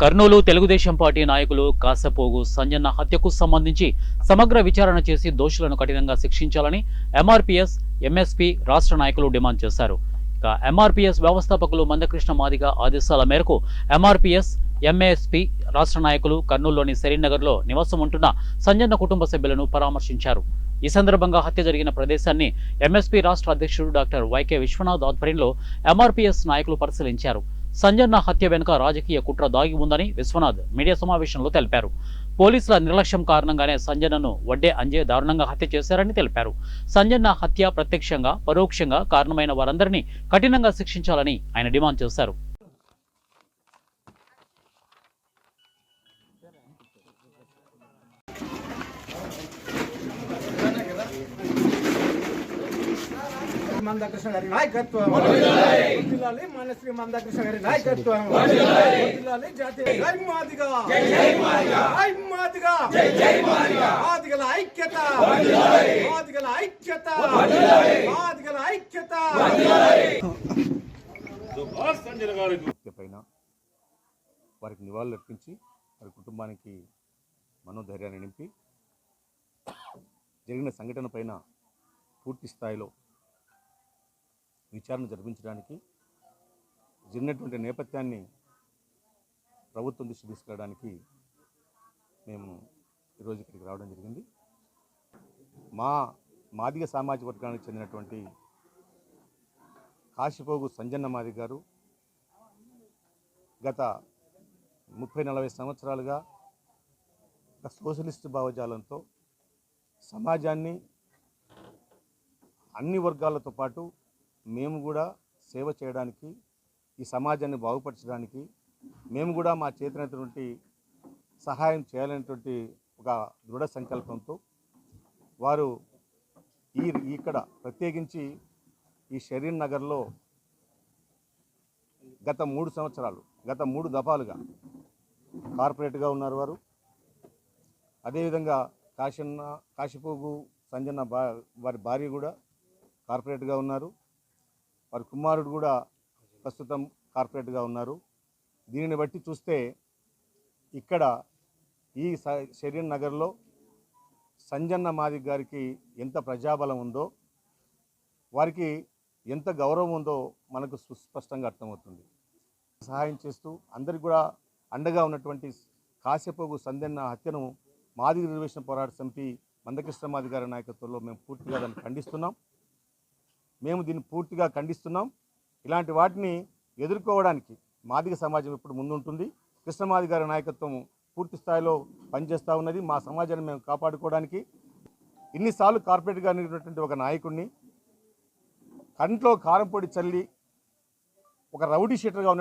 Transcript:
Kurnool Telugu Desam party నాయకులు కాసపోగు సంజన్న హత్యకు సంబంధించి సమగ్ర విచారణ చేసి దోషులను కఠినంగా శిక్షించాలని ఎంఆర్పీఎస్ ఎంఎస్పీ రాష్ట్ర నాయకులు డిమాండ్ చేశారు. ఇక ఎంఆర్పీఎస్ వ్యవస్థాపకులు మందకృష్ణ మాదిగ ఆదేశాల మేరకు ఎంఆర్పీఎస్ ఎంఏఎస్పీ రాష్ట్ర నాయకులు కర్నూలులోని సెరీనగర్లో నివాసం ఉంటున్న సంజన్న కుటుంబ సభ్యులను పరామర్శించారు. ఈ సందర్భంగా హత్య జరిగిన ప్రదేశాన్ని ఎంఎస్పీ రాష్ట్ర అధ్యక్షుడు డాక్టర్ వైకే విశ్వనాథ్ ఆధ్వర్యంలో ఎంఆర్పీఎస్ నాయకులు పరిశీలించారు. సంజన్న హత్య వెనుక రాజకీయ కుట్ర దాగి ఉందని విశ్వనాథ్ మీడియా సమావేశంలో తెలిపారు. పోలీసుల నిర్లక్ష్యం కారణంగానే సంజన్నను వడ్డే అంజే దారుణంగా హత్య చేశారని తెలిపారు. సంజన్న హత్య ప్రత్యక్షంగా పరోక్షంగా కారణమైన వారందరినీ కఠినంగా శిక్షించాలని ఆయన డిమాండ్ చేశారు. మందకృష్ణ గారి నాయకత్వం వర్ధిల్లాలి. మాన్యశ్రీ మందకృష్ణ గారి నాయకత్వం వర్ధిల్లాలి. జాతీయ జై మాదిగ, జై మాదిగ, మాదిగల ఐక్యత, మాదిగల ఐక్యత, మాదిగల ఐక్యత. పైన వారికి నివాళులు అర్పించి వారి కుటుంబానికి మనోధైర్యాన్ని నింపి జరిగిన సంఘటన పైన పూర్తి స్థాయిలో విచారణ జరిపించడానికి, జరిగినటువంటి నేపథ్యాన్ని ప్రభుత్వం దృష్టి తీసుకెళ్ళడానికి మేము ఈరోజు ఇక్కడికి రావడం జరిగింది. మాదిగ సామాజిక వర్గానికి చెందినటువంటి కాశీపోగు సంజన్న మాదిగ గారు గత 30-40 సంవత్సరాలుగా ఒక సోషలిస్టు భావజాలంతో సమాజాన్ని అన్ని వర్గాలతో పాటు మేము కూడా సేవ చేయడానికి, ఈ సమాజాన్ని బాగుపరచడానికి మేము కూడా మా చేతనైనటువంటి సహాయం చేయాలనేటువంటి ఒక దృఢ సంకల్పంతో వారు ఇక్కడ ప్రత్యేకించి ఈ షరీన్ నగర్లో గత 3 దఫాలుగా కార్పొరేట్గా ఉన్నారు. వారు అదేవిధంగా కాశీపోగు సంజన్న వారి భార్య కూడా కార్పొరేట్గా ఉన్నారు. వారి కుమారుడు కూడా ప్రస్తుతం కార్పొరేట్గా ఉన్నారు. దీనిని బట్టి చూస్తే ఇక్కడ ఈ షరీన్ నగర్లో సంజన్న మాదిగ గారికి ఎంత ప్రజాబలం ఉందో, వారికి ఎంత గౌరవం ఉందో మనకు సుస్పష్టంగా అర్థమవుతుంది. సహాయం చేస్తూ అందరికీ కూడా అండగా ఉన్నటువంటి కాశీపోగు సంజన్న హత్యను మాదిగ రిజర్వేషన్ పోరాట సమితి మందకృష్ణ మాదిగ గారి నాయకత్వంలో మేము పూర్తిగా దాన్ని ఖండిస్తున్నాం. దీన్ని పూర్తిగా ఖండిస్తున్నాం. ఇలాంటి వాటిని ఎదుర్కోవడానికి మాదిగ సమాజం ఇప్పుడు ముందుంటుంది. కృష్ణ మాదిగ గారి నాయకత్వం పూర్తి స్థాయిలో పనిచేస్తూ ఉన్నది. మా సమాజాన్ని మేము కాపాడుకోవడానికి ఇన్నిసార్లు కార్పొరేట్గా ఉన్నటువంటి ఒక నాయకుడిని కంట్లో కారం పొడి చల్లి ఒక రౌడీ షీటర్గా ఉన్న